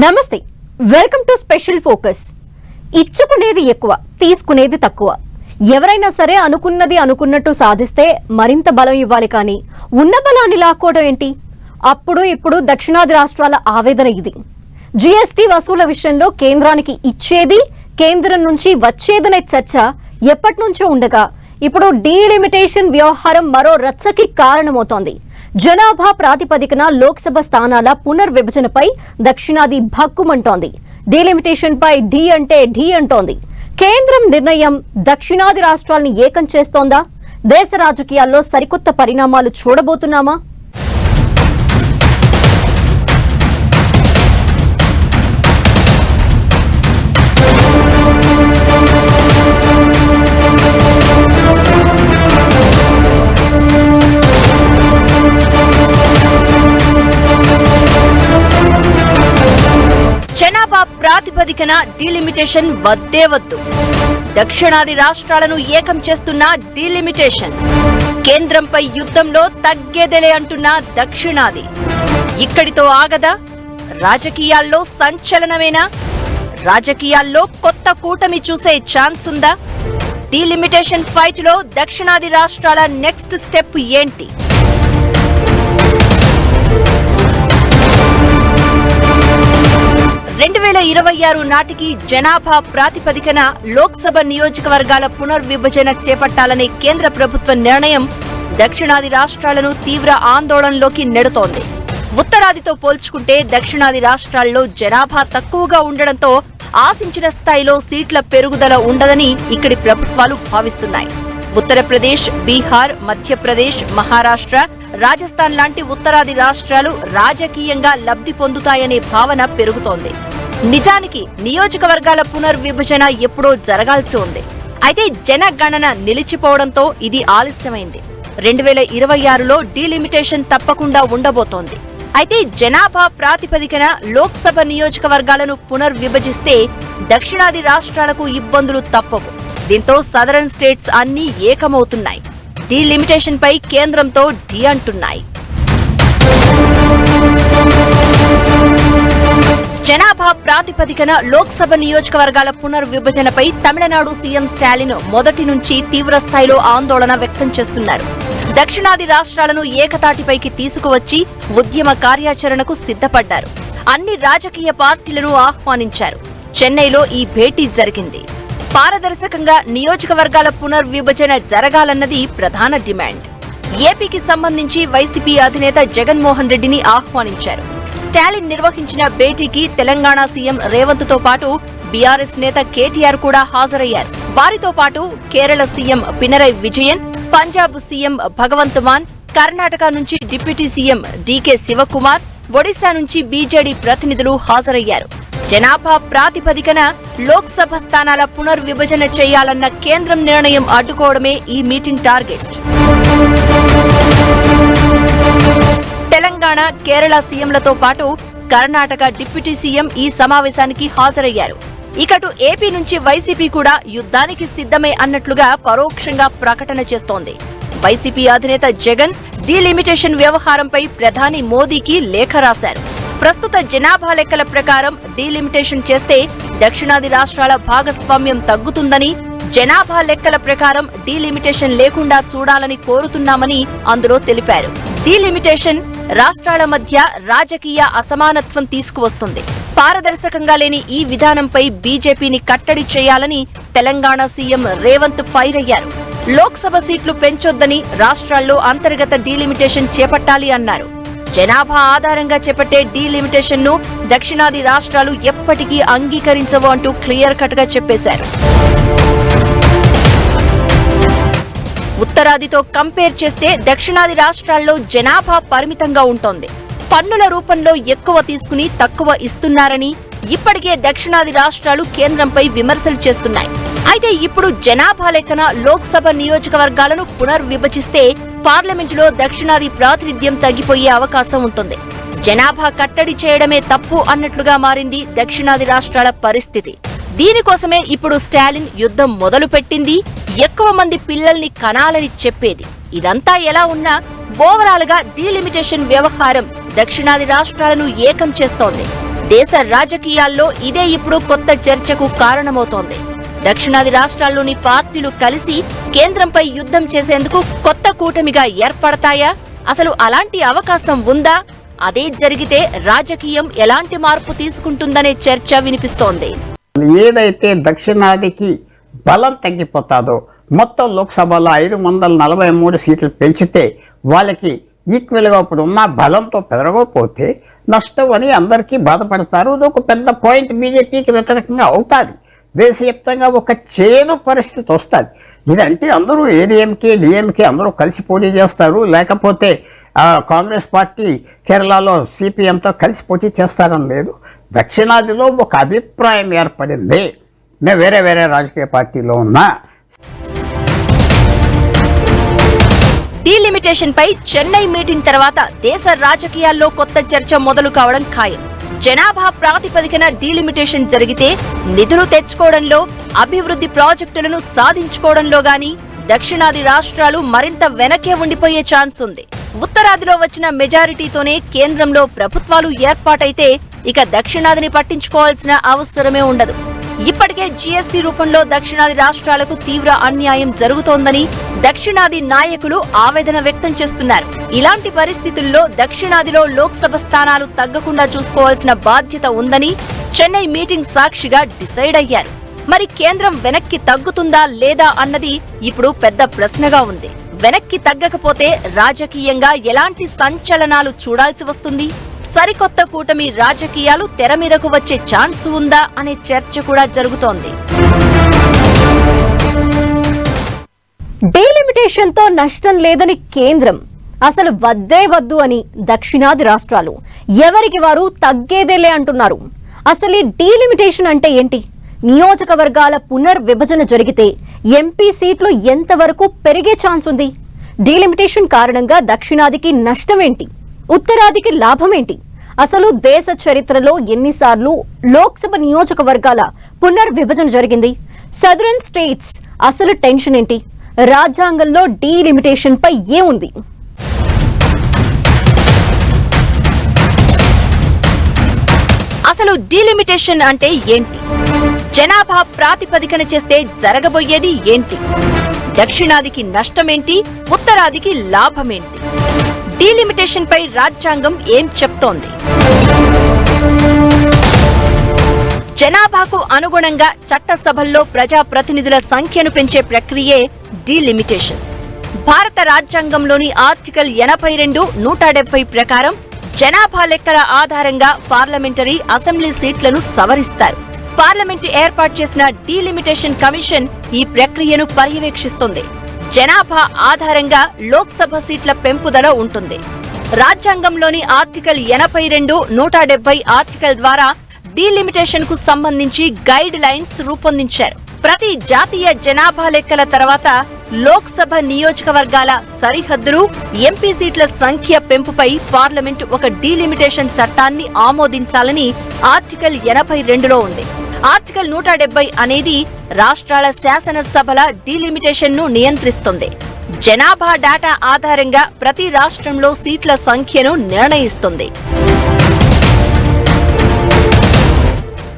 నమస్తే, welcome to special focus. ఇచ్చుకునేది ఎక్కువ, తీసుకునేది తక్కువ. ఎవరైనా సరే అనుకున్నది అనుకున్నట్టు సాధిస్తే మరింత బలం ఇవ్వాలి, కానీ ఉన్న బలాన్ని లాక్కోవడం ఏంటి? అప్పుడు ఇప్పుడు దక్షిణాది రాష్ట్రాల ఆవేదన ఇది. జీఎస్టీ వసూల విషయంలో కేంద్రానికి ఇచ్చేది, కేంద్రం నుంచి వచ్చేదనే చర్చ ఎప్పటి నుంచో ఉండగా ఇప్పుడు డీలిమిటేషన్ వ్యవహారం మరో రచ్చకి కారణమవుతోంది. జనాభా ప్రాతిపదికన లోక్సభ స్థానాల పునర్విభజనపై దక్షిణాది భక్కుమంటోంది. డీలిమిటేషన్ పై ఢీ అంటే ఢీ అంటోంది. కేంద్రం నిర్ణయం దక్షిణాది రాష్ట్రాల్ని ఏకం చేస్తోందా? దేశ రాజకీయాల్లో సరికొత్త పరిణామాలు చూడబోతున్నామా? జనాభా ప్రాతిపదికన డీలిమిటేషన్ వద్దే వద్దు. దక్షిణాది రాష్ట్రాలను ఏకం చేస్తున్న డీలిమిటేషన్. కేంద్రంపై యుద్ధంలో తగ్గేదేలే అంటున్న దక్షిణాది. ఇక్కడితో ఆగదా? రాజకీయాల్లో సంచలనమేనా? రాజకీయాల్లో కొత్త కూటమి చూసే ఛాన్స్ ఉందా? డీలిమిటేషన్ ఫైట్ లో దక్షిణాది రాష్ట్రాల నెక్స్ట్ స్టెప్ ఏంటి? 2026 నాటికి జనాభా ప్రాతిపదికన లోక్సభ నియోజకవర్గాల పునర్విభజన చేపట్టాలనే కేంద్ర ప్రభుత్వ నిర్ణయం దక్షిణాది రాష్ట్రాలను తీవ్ర ఆందోళనలోకి నెడుతోంది. ఉత్తరాదితో పోల్చుకుంటే దక్షిణాది రాష్ట్రాల్లో జనాభా తక్కువగా ఉండడంతో ఆశించిన స్థాయిలో సీట్ల పెరుగుదల ఉండదని ఇక్కడి ప్రభుత్వాలు భావిస్తున్నాయి. ఉత్తరప్రదేశ్, బీహార్, మధ్యప్రదేశ్, మహారాష్ట్ర, రాజస్థాన్ లాంటి ఉత్తరాది రాష్ట్రాలు రాజకీయంగా లబ్ధి పొందుతాయనే భావన పెరుగుతోంది. నిజానికి నియోజకవర్గాల పునర్విభజన ఎప్పుడో జరగాల్సి ఉంది. అయితే జనగణన నిలిచిపోవడంతో ఇది ఆలస్యమైంది. 2026లో డీలిమిటేషన్ తప్పకుండా ఉండబోతోంది. అయితే జనాభా ప్రాతిపదికన లోక్సభ నియోజకవర్గాలను పునర్విభజిస్తే దక్షిణాది రాష్ట్రాలకు ఇబ్బందులు తప్పవు. దీంతో సదరన్ స్టేట్స్ అన్నీ ఏకమవుతున్నాయి. డీలిమిటేషన్ పై కేంద్రంతో ఢీ అంటున్నాయి. జనాభా ప్రాతిపదికన లోక్సభ నియోజకవర్గాల పునర్విభజనపై తమిళనాడు సీఎం స్టాలిన్ మొదటి నుంచి తీవ్రస్థాయిలో ఆందోళన వ్యక్తం చేస్తున్నారు. దక్షిణాది రాష్ట్రాలను ఏకతాటిపైకి తీసుకువచ్చి ఉద్యమ కార్యాచరణకు సిద్ధపడ్డారు. అన్ని రాజకీయ పార్టీలను ఆహ్వానించారు. చెన్నైలో ఈ భేటీ జరిగింది. పారదర్శకంగా నియోజకవర్గాల పునర్విభజన జరగాలన్నది ప్రధాన డిమాండ్. ఏపీకి సంబంధించి వైసీపీ అధినేత జగన్మోహన్ రెడ్డిని ఆహ్వానించారు. స్టాలిన్ నిర్వహించిన భేటీకి తెలంగాణ సీఎం రేవంత్ తో పాటు బీఆర్ఎస్ నేత కేటీఆర్ కూడా హాజరయ్యారు. వారితో పాటు కేరళ సీఎం పినరయ్ విజయన్, పంజాబ్ సీఎం భగవంత్ మాన్, కర్ణాటక నుంచి డిప్యూటీ సీఎం డీకే శివకుమార్, ఒడిశా నుంచి బీజేడీ ప్రతినిధులు హాజరయ్యారు. జనాభా ప్రాతిపదికన లోక్సభ స్థానాల పునర్విభజన చేయాలన్న కేంద్రం నిర్ణయం అడ్డుకోవడమే ఈ మీటింగ్ టార్గెట్. తెలంగాణ, కేరళ సీఎంలతో పాటు కర్ణాటక డిప్యూటీ సీఎం ఈ సమావేశానికి హాజరయ్యారు. ఇకటు ఏపీ నుంచి వైసీపీ కూడా యుద్ధానికి సిద్ధమే అన్నట్లుగా పరోక్షంగా ప్రకటన చేస్తోంది. వైసీపీ అధినేత జగన్ డీలిమిటేషన్ వ్యవహారంపై ప్రధాని మోదీకి లేఖ రాశారు. ప్రస్తుత జనాభా లెక్కల ప్రకారం డీలిమిటేషన్ చేస్తే దక్షిణాది రాష్ట్రాల భాగస్వామ్యం తగ్గుతుందని, జనాభా లెక్కల ప్రకారం డీలిమిటేషన్ లేకుండా చూడాలని కోరుతున్నామని అందులో తెలిపారు. డీలిమిటేషన్ రాష్ట్రాల మధ్య రాజకీయ అసమానత్వం తీసుకువస్తుంది. పారదర్శకంగా లేని ఈ విధానంపై బీజేపీని కట్టడి చేయాలని తెలంగాణ సీఎం రేవంత్ ఫైర్ అయ్యారు. లోక్సభ సీట్లు పెంచొద్దని, రాష్ట్రాల్లో అంతర్గత డీలిమిటేషన్ చేపట్టాలి అన్నారు. జనాభా ఆధారంగా చేపట్టే డీలిమిటేషన్ ను దక్షిణాది రాష్ట్రాలు ఎప్పటికీ అంగీకరించవు అంటూ క్లియర్ కట్ గా చెప్పేశారు. ఉత్తరాదితో కంపేర్ చేస్తే దక్షిణాది రాష్ట్రాల్లో జనాభా పరిమితంగా ఉంటోంది. పన్నుల రూపంలో ఎక్కువ తీసుకుని తక్కువ ఇస్తున్నారని ఇప్పటికే దక్షిణాది రాష్ట్రాలు కేంద్రంపై విమర్శలు చేస్తున్నాయి. అయితే ఇప్పుడు జనాభా లెక్కన లోక్సభ నియోజకవర్గాలను పునర్విభజిస్తే పార్లమెంటులో దక్షిణాది ప్రాతినిధ్యం తగ్గిపోయే అవకాశం ఉంటుంది. జనాభా కట్టడి చేయడమే తప్పు అన్నట్లుగా మారింది దక్షిణాది రాష్ట్రాల పరిస్థితి. దీనికోసమే ఇప్పుడు స్టాలిన్ యుద్ధం మొదలుపెట్టింది. ఎక్కువ మంది పిల్లల్ని కనాలని చెప్పేది. ఇదంతా ఎలా ఉన్నా ఓవరాల్ గా డీలిమిటేషన్ వ్యవహారం దక్షిణాది రాష్ట్రాలను ఏకం చేస్తోంది. దేశ రాజకీయాల్లో ఇదే ఇప్పుడు కొత్త చర్చకు కారణమవుతోంది. దక్షిణాది రాష్ట్రాల్లోని పార్టీలు కలిసి కేంద్రంపై యుద్ధం చేసేందుకు కొత్త కూటమిగా ఏర్పడతాయా? అసలు అలాంటి అవకాశం ఉందా? అదే జరిగితే రాజకీయం ఎలాంటి మార్పు తీసుకుంటుందనే చర్చ వినిపిస్తోంది. ఏదైతే దక్షిణాదికి బలం తగ్గిపోతాదో, మొత్తం లోక్సభలో 543 సీట్లు పెంచితే వాళ్ళకి ఈక్వల్గా ఇప్పుడు ఉన్న బలంతో పెరగకపోతే నష్టం అని అందరికీ బాధపడతారు. ఇది ఒక పెద్ద పాయింట్ బీజేపీకి వ్యతిరేకంగా అవుతుంది. దేశవ్యాప్తంగా ఒక చేదు పరిస్థితి వస్తుంది. ఇదంటే అందరూ ఏడీఎంకే డిఎంకే అందరూ కలిసి పోటీ చేస్తారు, లేకపోతే కాంగ్రెస్ పార్టీ కేరళలో సిపిఎంతో కలిసి పోటీ చేస్తారని లేదు. దక్షిణాదిలో ఒక అభిప్రాయం ఏర్పడింది. నేను వేరే వేరే రాజకీయ పార్టీలో ఉన్నా. డీలిమిటేషన్ పై చెన్నై మీటింగ్ తర్వాత దేశ రాజకీయాల్లో కొత్త చర్చ మొదలు కావడం ఖాయం. జనాభా ప్రాతిపదికన డీలిమిటేషన్ జరిగితే నిధులు తెచ్చుకోవడంలో, అభివృద్ధి ప్రాజెక్టులను సాధించుకోవడంలో గాని దక్షిణాది రాష్ట్రాలు మరింత వెనకే ఉండిపోయే ఛాన్స్ ఉంది. ఉత్తరాదిలో వచ్చిన మెజారిటీతోనే కేంద్రంలో ప్రభుత్వాలు ఏర్పాటైతే ఇక దక్షిణాదిని పట్టించుకోవాల్సిన అవసరమే ఉండదు. ఇప్పటికే జీఎస్టీ రూపంలో దక్షిణాది రాష్ట్రాలకు తీవ్ర అన్యాయం జరుగుతోందని దక్షిణాది నాయకులు ఆవేదన వ్యక్తం చేస్తున్నారు. ఇలాంటి పరిస్థితుల్లో దక్షిణాదిలో లోక్సభ స్థానాలు తగ్గకుండా చూసుకోవాల్సిన బాధ్యత ఉందని చెన్నై మీటింగ్ సాక్షిగా డిసైడ్ అయ్యారు. మరి కేంద్రం వెనక్కి తగ్గుతుందా లేదా అన్నది ఇప్పుడు పెద్ద ప్రశ్నగా ఉంది. వెనక్కి తగ్గకపోతే రాజకీయంగా ఎలాంటి సంచలనాలు చూడాల్సి వస్తుంది? సరికొత్త కూటమి రాజకీయాలు తెర మీదకు వచ్చే ఛాన్స్ ఉందా అనే చర్చ కూడా జరుగుతోంది. డీలిమిటేషన్ తో నష్టం లేదని కేంద్రం, అసలు వద్దే వద్దు అని దక్షిణాది రాష్ట్రాలు ఎవరికి వారు తగ్గేదేలే అంటున్నారు. అసలు ఈ డీలిమిటేషన్ అంటే ఏంటి? నియోజకవర్గాల పునర్విభజన జరిగితే ఎంపీ సీట్లు ఎంతవరకు పెరిగే ఛాన్స్ ఉంది? డీలిమిటేషన్ కారణంగా దక్షిణాదికి నష్టం ఏంటి? ఉత్తరాదికి లాభం ఏంటి? అసలు దేశ చరిత్రలో ఎన్నిసార్లు లోక్సభ నియోజకవర్గాల పునర్విభజన జరిగింది? సదరన్ స్టేట్స్ అసలు టెన్షన్ ఏంటి? రాజ్యాంగంలో డీలిమిటేషన్ పై ఏముంది? అసలు డీలిమిటేషన్ అంటే ఏంటి? జనాభా ప్రాతిపదికన చేస్తే జరగబోయేది ఏంటి? దక్షిణాదికి నష్టమేంటి? ఉత్తరాదికి లాభమేంటి? డీలిమిటేషన్ పై రాజ్యాంగం ఏం చెప్తోంది? జనాభాకు అనుగుణంగా చట్టసభల్లో ప్రజాప్రతినిధుల సంఖ్యను పెంచే ప్రక్రియే డీలిమిటేషన్. భారత రాజ్యాంగంలోని ఆర్టికల్ 82, 170 ప్రకారం జనాభా లెక్కల ఆధారంగా పార్లమెంటరీ, అసెంబ్లీ సీట్లను సవరిస్తారు. పార్లమెంటు ఏర్పాటు చేసిన డీలిమిటేషన్ కమిషన్ ఈ ప్రక్రియను పర్యవేక్షిస్తుంది. జనాభా ఆధారంగా లోక్సభ సీట్ల పెంపుదల ఉంటుంది. రాజ్యాంగంలోని ఆర్టికల్ 82, 170 ఆర్టికల్ ద్వారా డీలిమిటేషన్ కు సంబంధించి గైడ్ లైన్స్ రూపొందించారు. ప్రతి జాతీయ జనాభా లెక్కల తర్వాత లోక్సభ నియోజకవర్గాల సరిహద్దులు, ఎంపీ సీట్ల సంఖ్య పెంపుపై పార్లమెంటు ఒక డీలిమిటేషన్ చట్టాన్ని ఆమోదించాలని ఆర్టికల్ 82లో ఉంది. ఆర్టికల్ 170 అనేది రాష్ట్రాల శాసనసభల డీలిమిటేషన్ ను నియంత్రిస్తుంది. జనాభా డేటా ఆధారంగా ప్రతి రాష్ట్రంలో సీట్ల సంఖ్యను నిర్ణయిస్తుంది.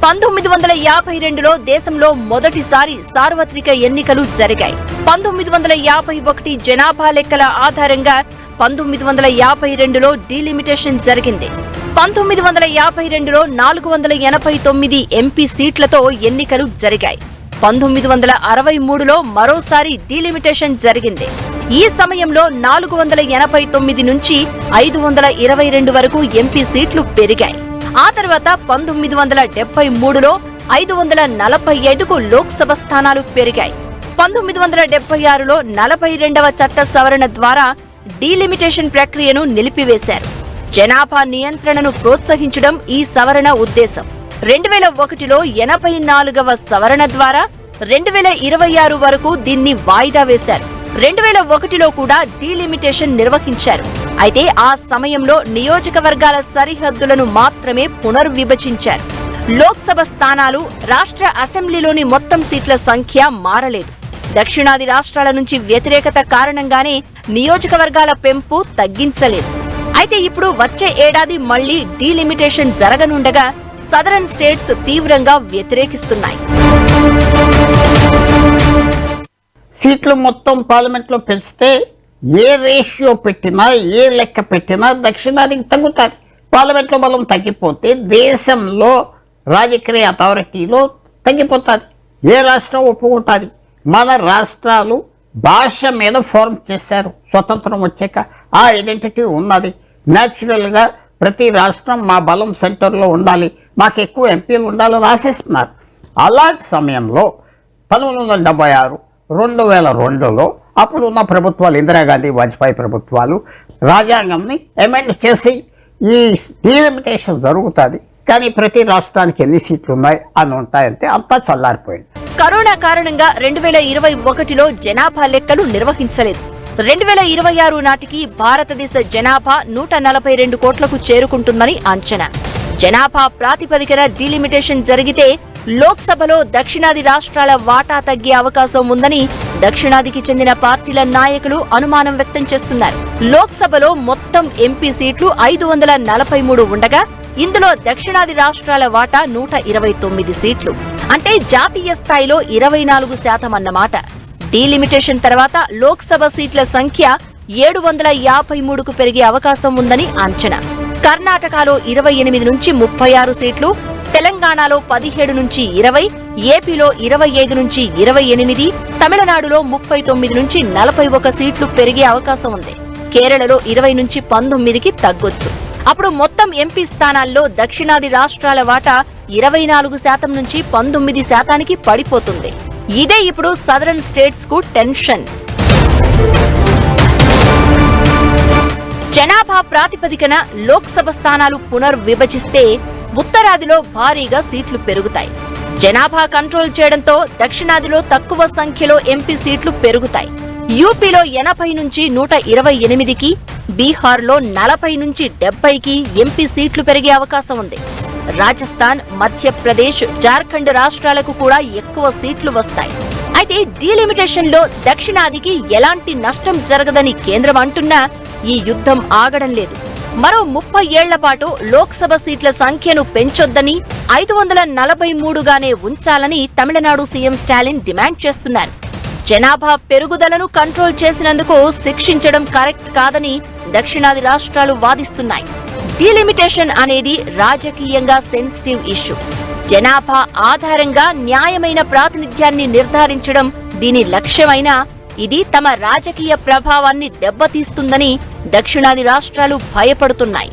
1952లో దేశంలో మొదటిసారి సార్వత్రిక ఎన్నికలు జరిగాయి. 1951 జనాభా లెక్కల ఆధారంగా 1952లో డీలిమిటేషన్ జరిగింది. 1952లో 489 ఎంపీ సీట్లతో ఎన్నికలు జరిగాయి. 1963లో మరోసారి డీలిమిటేషన్ జరిగింది. ఈ సమయంలో 489 నుంచి 522 వరకు ఎంపీ సీట్లు పెరిగాయి. ఆ తర్వాత 1973లో 545కు లోక్సభ స్థానాలు పెరిగాయి. 1976లో 42వ చట్ట సవరణ ద్వారా డీలిమిటేషన్ ప్రక్రియను నిలిపివేశారు. జనాభా నియంత్రణను ప్రోత్సహించడం ఈ సవరణ ఉద్దేశం. 2001లో 84వ సవరణ ద్వారా 2026 వరకు దీన్ని వాయిదా వేశారు. 2001లో కూడా డీలిమిటేషన్ నిర్వహించారు. అయితే ఆ సమయంలో నియోజకవర్గాల సరిహద్దులను మాత్రమే పునర్విభజించారు. లోక్సభ స్థానాలు, రాష్ట్ర అసెంబ్లీలోని మొత్తం సీట్ల సంఖ్య మారలేదు. దక్షిణాది రాష్ట్రాల నుంచి వ్యతిరేకత కారణంగానే నియోజకవర్గాల పెంపు తగ్గించలేదు. అయితే ఇప్పుడు వచ్చే ఏడాది మళ్లీ డీలిమిటేషన్ జరగనుండగా సదరన్ స్టేట్స్ తీవ్రంగా వ్యతిరేకిస్తున్నాయి. సీట్లు మొత్తం పార్లమెంట్లో పెంచితే ఏ రేషియో పెట్టినా ఏ లెక్క పెట్టినా దక్షిణాదికి తగ్గుతుంది. పార్లమెంట్లో బలం తగ్గిపోతే దేశంలో రాజకీయ అథారిటీలో తగ్గిపోతుంది. ఏ రాష్ట్రం ఒప్పుకుంటుంది? మన రాష్ట్రాలు భాష మీద ఫార్మ్ చేశారు స్వతంత్రం వచ్చాక. ఆ ఐడెంటిటీ ఉన్నది. న్యాచురల్గా ప్రతి రాష్ట్రం మా బలం సెంటర్లో ఉండాలి, మాకు ఎక్కువ ఎంపీలు ఉండాలని ఆశిస్తున్నారు. అలాంటి సమయంలో 1976, 2002లో అప్పుడున్న ప్రభుత్వాలు, ఇందిరాగాంధీ, వాజ్పేయి ప్రభుత్వాలు రాజ్యాంగంని అమెండ్ చేసి ఈ డీలిమిటేషన్ జరుగుతుంది, కానీ ప్రతి రాష్ట్రానికి ఎన్ని సీట్లు ఉన్నాయి అని ఉంటాయంటే అంతా చల్లారిపోయింది. కరోనా కారణంగా 2021లో జనాభా లెక్కలు నిర్వహించలేదు. 2026 నాటికి భారతదేశ జనాభా 142 కోట్లకు చేరుకుంటుందని అంచనా. జనాభా ప్రాతిపదికన డీలిమిటేషన్ జరిగితే లోక్సభలో దక్షిణాది రాష్ట్రాల వాటా తగ్గే అవకాశం ఉందని దక్షిణాదికి చెందిన పార్టీల నాయకులు అనుమానం వ్యక్తం చేస్తున్నారు. లోక్సభలో మొత్తం ఎంపీ సీట్లు 543 ఉండగా ఇందులో దక్షిణాది రాష్ట్రాల వాటా 129 సీట్లు. అంటే జాతీయ స్థాయిలో 24% అన్నమాట. డీలిమిటేషన్ తర్వాత లోక్సభ సీట్ల సంఖ్య 753కు పెరిగే అవకాశం ఉందని అంచనా. కర్ణాటకలో 28 నుంచి 36 సీట్లు, తెలంగాణలో 17 నుంచి 20, ఏపీలో 25 నుంచి 28, తమిళనాడులో 39 నుంచి 41 సీట్లు పెరిగే అవకాశం ఉంది. కేరళలో 20 నుంచి 19కి తగ్గొచ్చు. అప్పుడు మొత్తం ఎంపీ స్థానాల్లో దక్షిణాది రాష్ట్రాల వాటా 24% నుంచి 19%కి పడిపోతుంది. ఇదే ఇప్పుడు సదరన్ స్టేట్స్ కు టెన్షన్. జనాభా ప్రాతిపదికన లోక్సభ స్థానాలు పునర్విభజిస్తే ఉత్తరాదిలో భారీగా సీట్లు పెరుగుతాయి. జనాభా కంట్రోల్ చేయడంతో దక్షిణాదిలో తక్కువ సంఖ్యలో ఎంపీ సీట్లు పెరుగుతాయి. యూపీలో 80 నుంచి 128కి, బీహార్లో 40 నుంచి 70కి ఎంపీ సీట్లు పెరిగే అవకాశం ఉంది. రాజస్థాన్, మధ్యప్రదేశ్, జార్ఖండ్ రాష్ట్రాలకు కూడా ఎక్కువ సీట్లు వస్తాయి. అయితే డీలిమిటేషన్ లో దక్షిణాదికి ఎలాంటి నష్టం జరగదని కేంద్రం అంటున్నా ఈ యుద్ధం ఆగడం లేదు. మరో 30 ఏళ్ల పాటు లోక్సభ సీట్ల సంఖ్యను పెంచొద్దని, 543గానే ఉంచాలని తమిళనాడు సీఎం స్టాలిన్ డిమాండ్ చేస్తున్నారు. జనాభా పెరుగుదలను కంట్రోల్ చేసినందుకు శిక్షించడం కరెక్ట్ కాదని దక్షిణాది రాష్ట్రాలు వాదిస్తున్నాయి. డీలిమిటేషన్ అనేది రాజకీయంగా సెన్సిటివ్ ఇష్యూ. జనాభా ఆధారంగా న్యాయమైన ప్రాతినిధ్యాన్ని నిర్ధారించడం దీని లక్ష్యమైనా ఇది తమ రాజకీయ ప్రభావాన్ని దెబ్బతీస్తుందని దక్షిణాది రాష్ట్రాలు భయపడుతున్నాయి.